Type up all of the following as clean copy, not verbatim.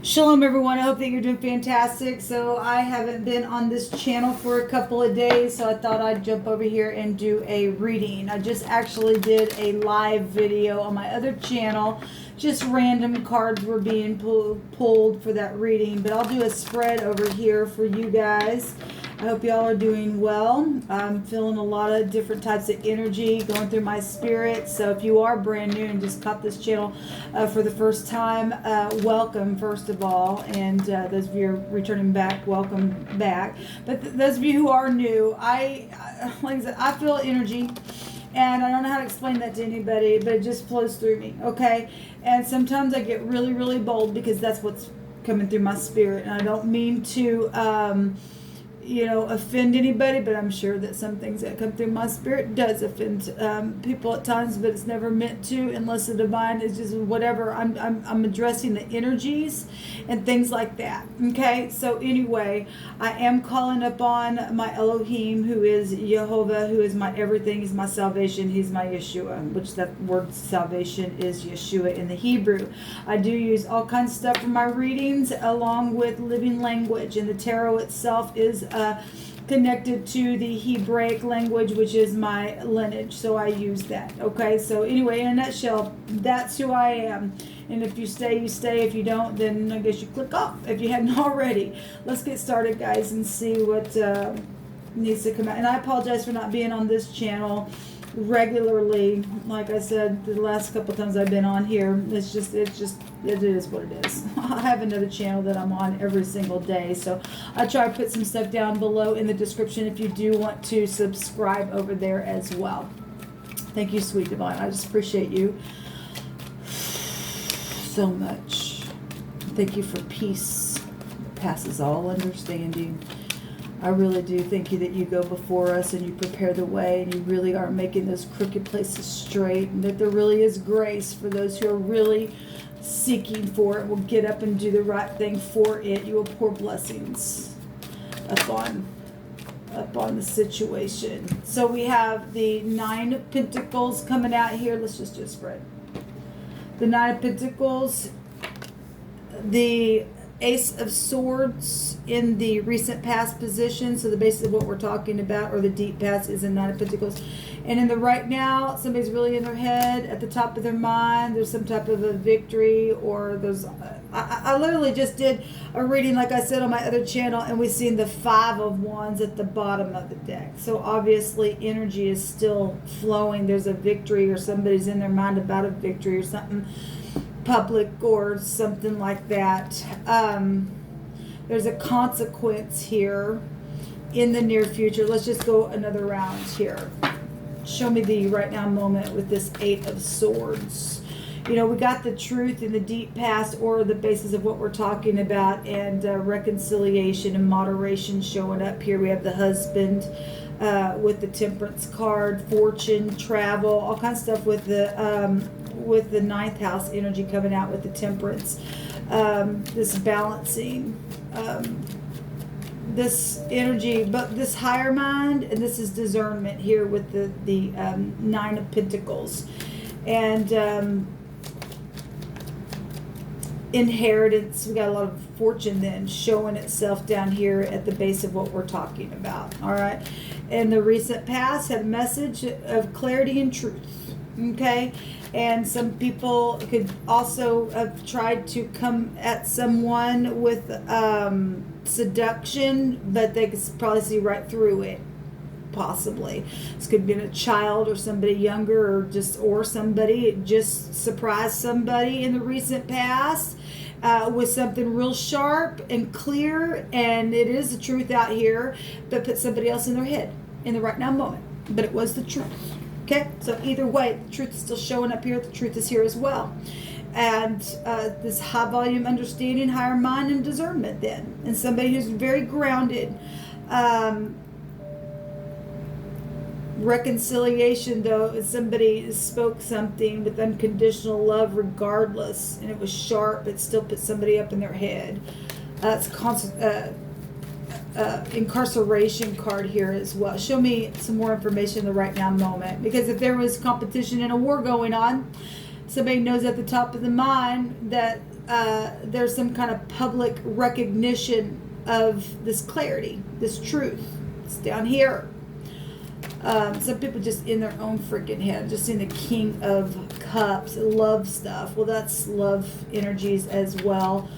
Shalom everyone, I hope that you're doing fantastic. So I haven't been on this channel for a couple of days, so I thought I'd jump over here and do a reading. I just actually did a live video on my other channel. Just random cards were being pulled for that reading, but I'll do a spread over here for you guys. I hope y'all are doing well. I'm feeling a lot of different types of energy going through my spirit. So if you are brand new and just caught this channel for the first time, welcome first of all. And those of you who are returning back, welcome back. But those of you who are new, like I said, I feel energy. And I don't know how to explain that to anybody, but it just flows through me, okay? And sometimes I get really, really bold because that's what's coming through my spirit. And I don't mean to offend anybody, but I'm sure that some things that come through my spirit does offend people at times, but it's never meant to, unless the divine is just whatever. I'm addressing the energies and things like that. Okay, so anyway, I am calling upon my Elohim, who is Jehovah, who is my everything, he's my salvation, he's my Yeshua, which that word salvation is Yeshua in the Hebrew. I do use all kinds of stuff for my readings along with living language, and the tarot itself is connected to the Hebraic language, which is my lineage, so I use that. Okay, so anyway, in a nutshell, that's who I am. And if you stay, you stay. If you don't, then I guess you click off if you hadn't already. Let's get started, guys, and see what needs to come out. And I apologize for not being on this channel regularly. Like I said, the last couple of times I've been on here, it is what it is. I have another channel that I'm on every single day, so I try to put some stuff down below in the description if you do want to subscribe over there as well. Thank you, sweet divine. I just appreciate you so much. Thank you for peace that passes all understanding. I really do thank you that you go before us and you prepare the way, and you really are making those crooked places straight, and that there really is grace for those who are really seeking for it. Will get up and do the right thing for it. You will pour blessings upon the situation. So we have the Nine of Pentacles coming out here. Let's just do a spread. The Nine of Pentacles, the Ace of Swords in the recent past position, so the basis of what we're talking about, or the deep past, is in Nine of Pentacles. And in the right now, somebody's really in their head, at the top of their mind. There's some type of a victory, or there's I literally just did a reading, like I said, on my other channel, and we've seen the Five of Wands at the bottom of the deck. So obviously energy is still flowing. There's a victory, or somebody's in their mind about a victory or something public or something like that. There's a consequence here in the near future. Let's just go another round here. Show me the right now moment with this Eight of Swords. We got the truth in the deep past, or the basis of what we're talking about, and reconciliation and moderation showing up here. We have the husband with the Temperance card, fortune, travel, all kinds of stuff with the ninth house energy coming out with the Temperance. This balancing, this energy, but this higher mind, and this is discernment here with the Nine of Pentacles, and inheritance. We got a lot of fortune then showing itself down here at the base of what we're talking about. All right, and the recent past had a message of clarity and truth. Okay, and some people could also have tried to come at someone with seduction, but they could probably see right through it. Possibly this could be a child, or somebody younger, or somebody just surprised somebody in the recent past with something real sharp and clear, and it is the truth out here, but put somebody else in their head in the right now moment, but it was the truth. Okay, so either way, the truth is still showing up here. The truth is here as well. And this high volume understanding, higher mind, and discernment then. And somebody who's very grounded. Reconciliation, though, is somebody spoke something with unconditional love regardless, and it was sharp, it still put somebody up in their head. It's incarceration card here as well. Show me some more information in the right now moment, because if there was competition and a war going on, Somebody knows at the top of the mind that there's some kind of public recognition of this clarity, this truth. It's down here. Some people just in their own freaking head, just in the King of Cups, love stuff. Well, that's love energies as well.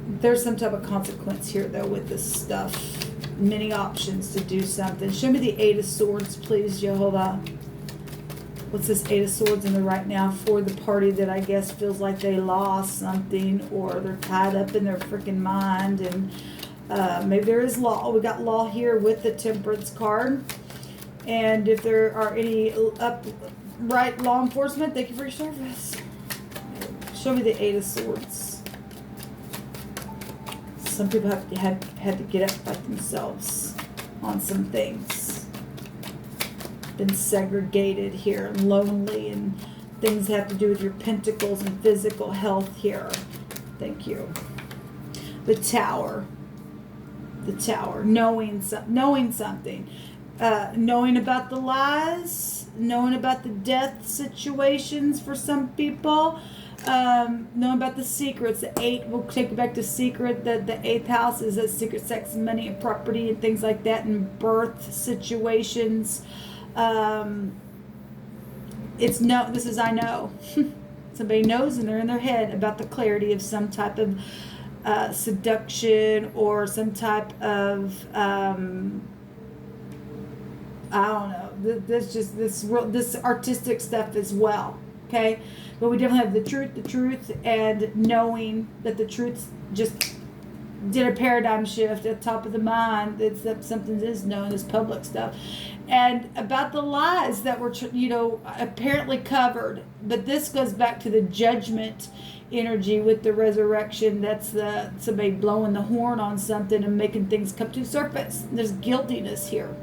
There's some type of consequence here, though, with this stuff. Many options to do something. Show me the Eight of Swords, please, Jehovah. What's this Eight of Swords in the right now for the party that I guess feels like they lost something, or they're tied up in their freaking mind, and maybe there is law. We got law here with the Temperance card. And if there are any upright law enforcement, thank you for your service. Show me the Eight of Swords. Some people had to get up by themselves on some things. Been segregated here, and lonely, and things have to do with your pentacles and physical health here. Thank you. The Tower. The Tower. Knowing something. Knowing about the lies. Knowing about the death situations for some people. Knowing about the secrets. The 8 will take you back to secret. The 8th house is a secret, sex, money, and property, and things like that, and birth situations. This is I know. Somebody knows, and they're in their head about the clarity of some type of seduction, or some type of I don't know. This artistic stuff as well. Okay, but we definitely have the truth, and knowing that the truth just did a paradigm shift at the top of the mind. It's that something is known as public stuff, and about the lies that were apparently covered. But this goes back to the judgment energy with the resurrection. That's somebody blowing the horn on something and making things come to the surface. There's guiltiness here.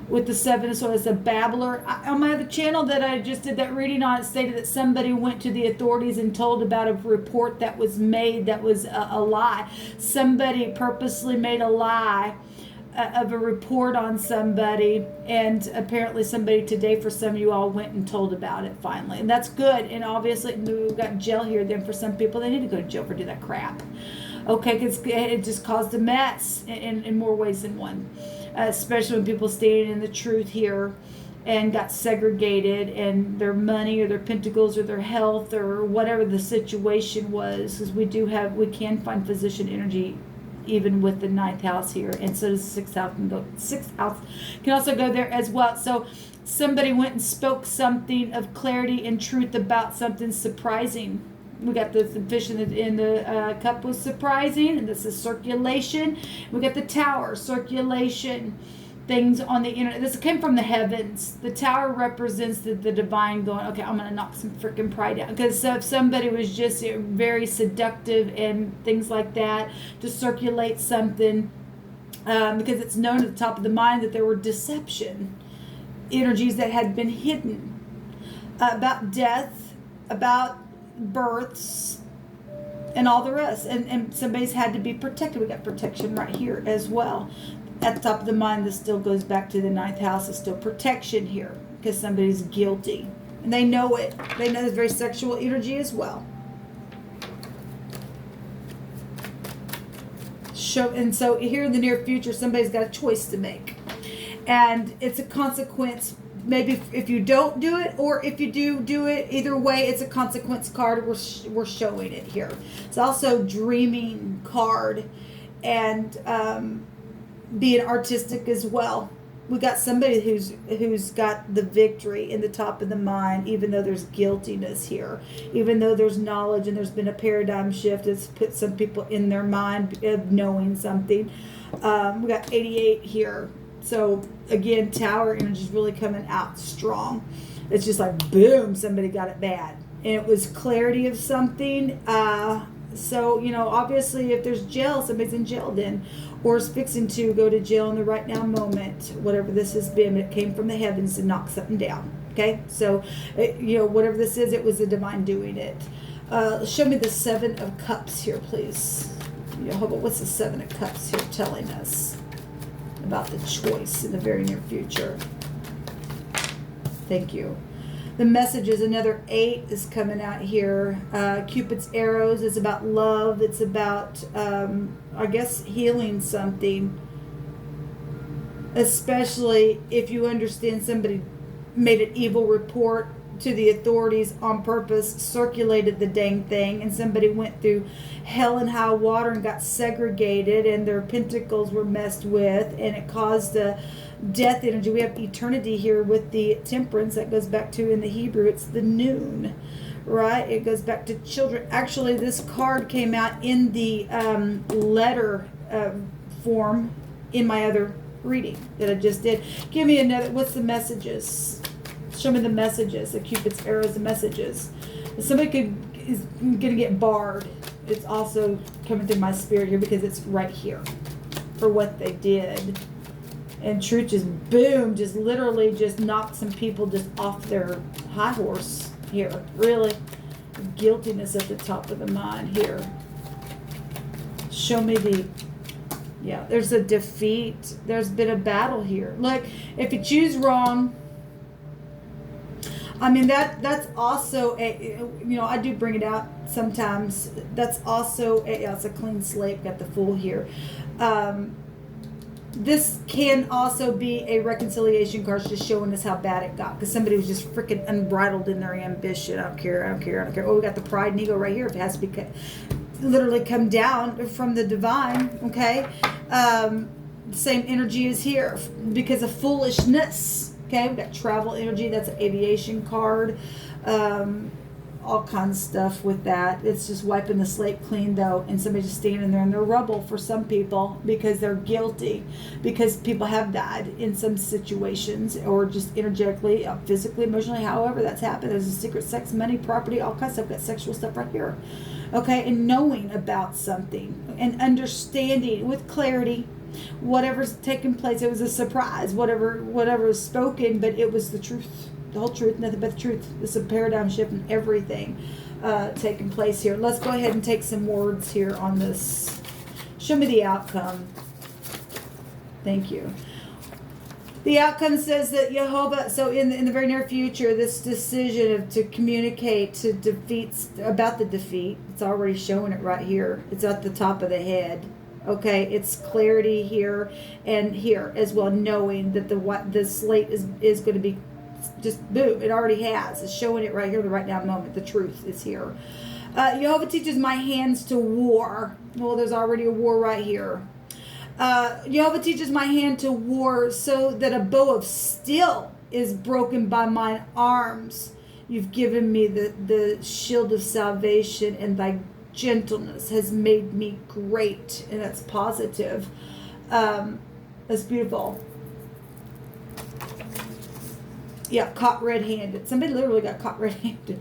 With the 7 of Swords, a babbler. On my other channel that I just did that reading on, it stated that somebody went to the authorities and told about a report that was made that was a lie. Somebody purposely made a lie of a report on somebody, and apparently somebody today, for some of you all, went and told about it finally, and that's good. And obviously we've got jail here. Then for some people, they need to go to jail for doing that crap. Okay, because it just caused a mess in more ways than one. Especially when people stayed in the truth here and got segregated, and their money or their pentacles or their health or whatever the situation was, because we can find physician energy even with the 9th house here, and so does the 6th house. Sixth house can also go there as well. So somebody went and spoke something of clarity and truth about something surprising. We got the fish in the cup was surprising, and this is circulation. We got the Tower, circulation, things on the internet. This came from the heavens. The Tower represents the divine going, okay, I'm going to knock some freaking pride out. Because if somebody was just very seductive and things like that to circulate something, because it's known at the top of the mind that there were deception energies that had been hidden about death, about births, and all the rest, and somebody's had to be protected. We got protection right here as well. At the top of the mind, this still goes back to the 9th house. It's still protection here because somebody's guilty, and they know it. They know there's very sexual energy as well. And so here in the near future, somebody's got a choice to make, and it's a consequence. Maybe if you don't do it, or if you do it, either way, it's a consequence card. We're showing it here. It's also dreaming card, and being artistic as well. We got somebody who's got the victory in the top of the mind, even though there's guiltiness here, even though there's knowledge and there's been a paradigm shift. It's put some people in their mind of knowing something. We got 88 here. So again, Tower energy is really coming out strong. It's just like boom, somebody got it bad, and it was clarity of something. So obviously, if there's jail, somebody's in jail then, or is fixing to go to jail in the right now moment. Whatever this has been, it came from the heavens to knock something down. Okay, so whatever this is, it was the divine doing it. Show me the 7 of Cups here, please. What's the 7 of Cups here telling us about the choice in the very near future? Thank you. The messages, another 8 is coming out here. Cupid's arrows is about love. It's about, I guess, healing something. Especially if you understand somebody made an evil report to the authorities on purpose, circulated the dang thing, and somebody went through hell and high water and got segregated, and their pentacles were messed with, and it caused a death energy. We have eternity here with the temperance. That goes back to, in the Hebrew, it's the noon, right? It goes back to children. Actually, this card came out in the letter form in my other reading that I just did. Give me another. What's the messages? Show me the messages. The Cupid's arrows, the messages. Somebody is gonna get barred. It's also coming through my spirit here because it's right here for what they did. And truth just boom, just literally just knocked some people just off their high horse here. Really, guiltiness at the top of the mind here. Show me the. Yeah, there's a defeat. There's been a battle here. Look, if you choose wrong, I mean, that's also a, you know, I do bring it out sometimes. That's also it's a clean slate. Got the Fool here. This can also be a reconciliation card, just showing us how bad it got, because somebody was just freaking unbridled in their ambition. I don't care. Oh, we got the pride and ego right here. If it has to be literally come down from the divine, okay? Same energy is here because of foolishness, okay? We got travel energy. That's an aviation card. All kinds of stuff with that. It's just wiping the slate clean, though, and somebody just standing there in their rubble for some people because they're guilty, because people have died in some situations, or just energetically, physically, emotionally, however that's happened. There's a secret, sex, money, property, all kinds of stuff. Got sexual stuff right here. Okay, and knowing about something and understanding with clarity whatever's taken place. It was a surprise, whatever was spoken, but it was the truth, the whole truth, nothing but the truth. It's a paradigm shift and everything taking place here. Let's go ahead and take some words here on this. Show me the outcome. Thank you. The outcome says that Jehovah, so in the very near future, this decision to communicate to about the defeat, it's already showing it right here. It's at the top of the head. Okay, it's clarity here and here as well, knowing that the slate is going to be just boom. It already has. It's showing it right here, the right now moment. The truth is here. Jehovah teaches my hands to war. Well, there's already a war right here. Jehovah teaches my hand to war so that a bow of steel is broken by mine arms. You've given me the shield of salvation, and thy gentleness has made me great. And that's positive. That's beautiful. Yeah, caught red-handed. Somebody literally got caught red-handed.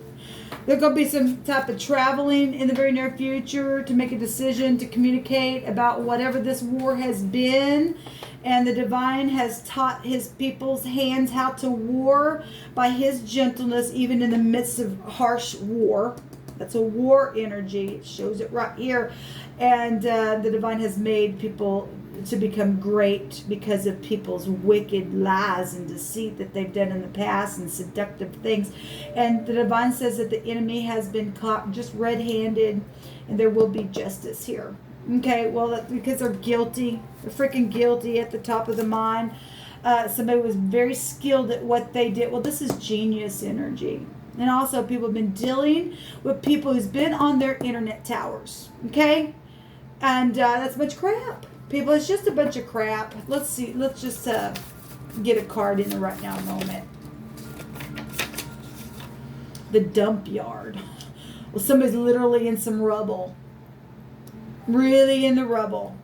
There's going to be some type of traveling in the very near future to make a decision to communicate about whatever this war has been. And the divine has taught his people's hands how to war by his gentleness, even in the midst of harsh war. That's a war energy. It shows it right here. And the divine has made people to become great because of people's wicked lies and deceit that they've done in the past, and seductive things. And the divine says that the enemy has been caught just red-handed, and there will be justice here. Okay, well, that's because they're guilty. They're freaking guilty at the top of the mind. Somebody was very skilled at what they did. Well, this is genius energy. And also, people have been dealing with people who's been on their internet towers. Okay? And that's a bunch of crap. People, it's just a bunch of crap. Let's see. Let's just get a card in the right now moment. The dump yard. Well, somebody's literally in some rubble. Really in the rubble.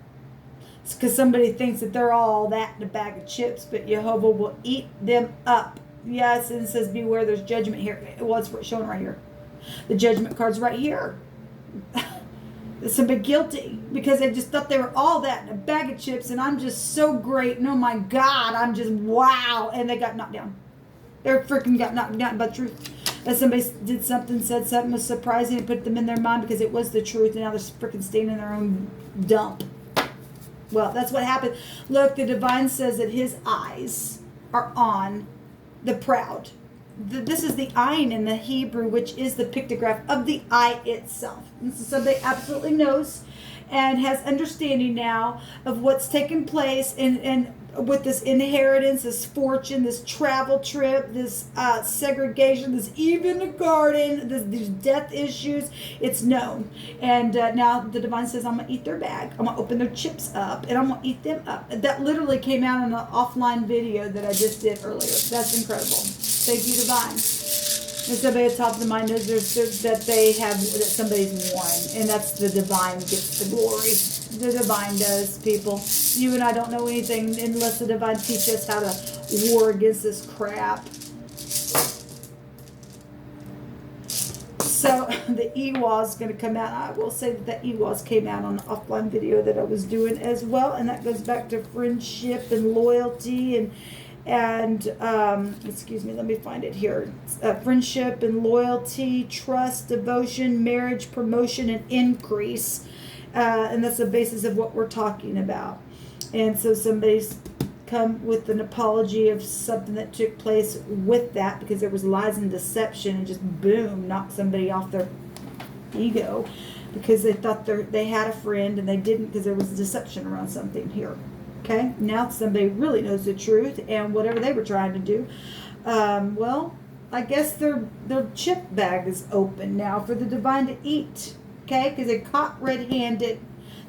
It's because somebody thinks that they're all that in a bag of chips, but Jehovah will eat them up. Yes, and it says beware, there's judgment here. Well, it's showing right here. The judgment card's right here. Somebody guilty because they just thought they were all that in a bag of chips, and I'm just so great, and oh my God, I'm just wow, and they got knocked down. They freaking got knocked down by the truth. That somebody did something, said something was surprising, and put them in their mind because it was the truth, and now they're freaking staying in their own dump. Well, that's what happened. Look, the divine says that his eyes are on the proud. this is the ayin in the Hebrew, which is the pictograph of the eye itself. And so somebody absolutely knows and has understanding now of what's taken place and with this inheritance, this fortune, this travel trip, this segregation, this even a garden, these death issues. It's known. And now the divine says, I'm going to eat their bag. I'm going to open their chips up and I'm going to eat them up. That literally came out in an offline video that I just did earlier. That's incredible. Thank you, divine. And somebody at the top of the mind knows that somebody's won, and that's the divine gets the glory. The divine does, people. You and I don't know anything unless the divine teaches us how to war against this crap. So the Ewa is going to come out. I will say that the Ewas came out on an offline video that I was doing as well, and that goes back to friendship and loyalty and excuse me, let me find it here. Friendship and loyalty, trust, devotion, marriage, promotion, and increase. And that's the basis of what we're talking about. And so somebody's come with an apology of something that took place with that because there was lies and deception and just boom, knocked somebody off their ego because they thought they had a friend and they didn't because there was deception around something here. Okay, now somebody really knows the truth and whatever they were trying to do. Well, I guess their chip bag is open now for the divine to eat. Okay, because they caught red-handed.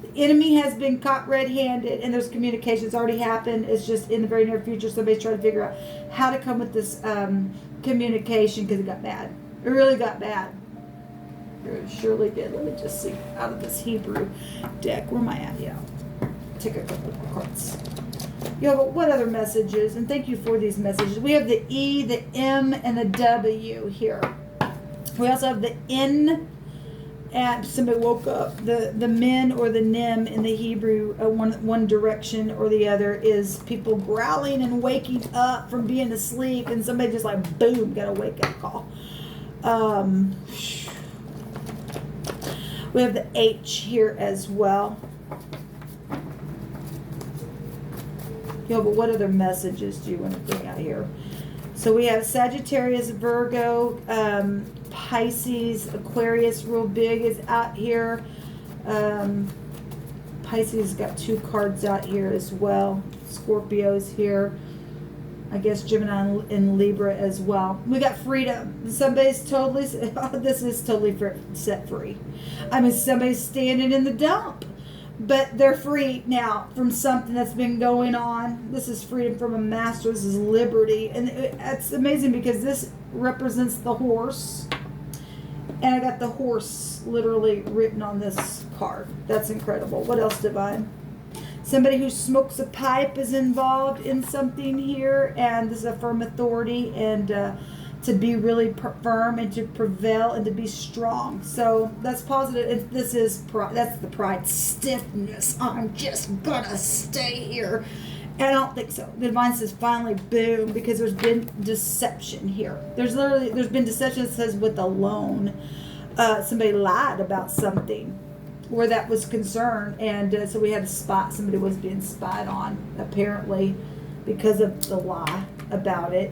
The enemy has been caught red-handed, and there's communications already happened. It's just in the very near future, somebody's trying to figure out how to come with this communication because it got bad. It really got bad. It surely did. Let me just see out of this Hebrew deck. Where am I at? Yeah. Take a couple of cards. Yeah, but what other messages? And thank you for these messages. We have the E, the M, and the W here. We also have the N. And somebody woke up. The men or the nim in the Hebrew, one direction or the other is people growling and waking up from being asleep, and somebody just like boom got a wake up call. We have the H here as well. But what other messages do you want to bring out here? So we have Sagittarius, Virgo, Pisces, Aquarius, real big is out here. Pisces got 2 cards out here as well. Scorpio's here. I guess Gemini and Libra as well. We got freedom. Somebody's totally, this is totally set free. I mean, somebody's standing in the dump. But they're free now from something that's been going on. This is freedom from a master. This is liberty. And it's amazing because this represents the horse. And I got the horse literally written on this card. That's incredible. What else, divine? Somebody who smokes a pipe is involved in something here. And this is a firm authority. And to be really firm and to prevail and to be strong. So that's positive. This is pride. That's the pride. Stiffness. I'm just gonna stay here. And I don't think so. The divine says finally boom, because there's been deception here. There's been deception that says with a loan. Somebody lied about something where that was concerned. And so we had a spot. Somebody was being spied on apparently because of the lie about it.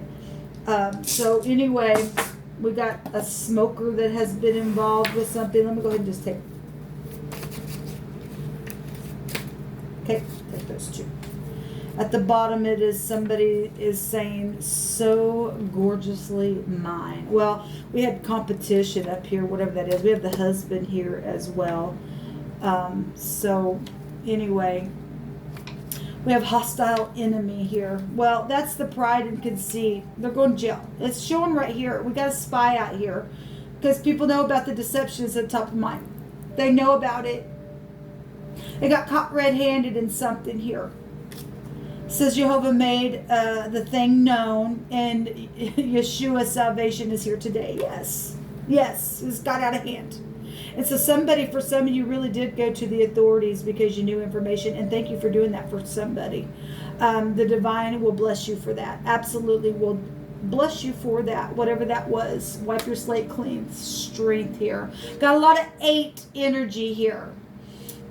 So anyway, we got a smoker that has been involved with something. Let me go ahead and just take. Okay, take those 2. At the bottom, it is somebody is saying, so gorgeously mine. Well, we had competition up here, whatever that is. We have the husband here as well. So anyway, we have hostile enemy here. Well, that's the pride and conceit. They're going to jail. It's showing right here. We got a spy out here because people know about the deceptions at the top of mind. They know about it. They got caught red-handed in something here. It says Jehovah made the thing known, and Yeshua's salvation is here today. Yes. Yes. It's got out of hand. And so for some of you really did go to the authorities because you knew information, and thank you for doing that for somebody. The divine will bless you for that. Absolutely will bless you for that, whatever that was. Wipe your slate clean. Strength here. Got a lot of 8 energy here.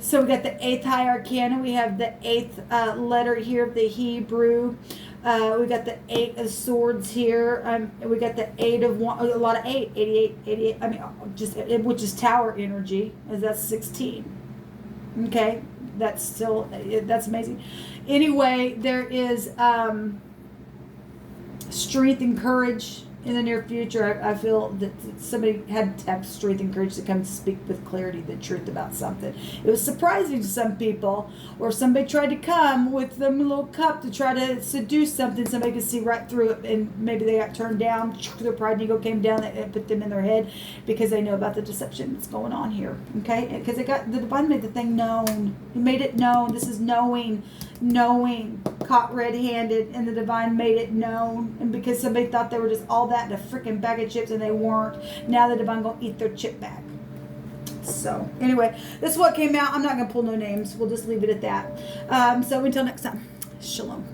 So we got the 8th high arcana. We have the 8th letter here of the Hebrew. We got the 8 of Swords here. We got the 8 of a lot of 88. I mean, which is Tower energy, as that's 16. Okay, that's amazing. Anyway, there is strength and courage in the near future. I feel that somebody had to have strength and courage to come speak with clarity the truth about something. It was surprising to some people, or somebody tried to come with them a little cup to try to seduce something. Somebody could see right through it, and maybe they got turned down. Their pride and ego came down and put them in their head because they know about the deception that's going on here. Okay, because the divine made the thing known. He made it known. This is knowing, caught red-handed, and the divine made it known. And because somebody thought they were just all that in a freaking bag of chips, and they weren't, now the divine gonna eat their chip bag. So anyway, this is what came out. I'm not gonna pull no names. We'll just leave it at that. So until next time, shalom.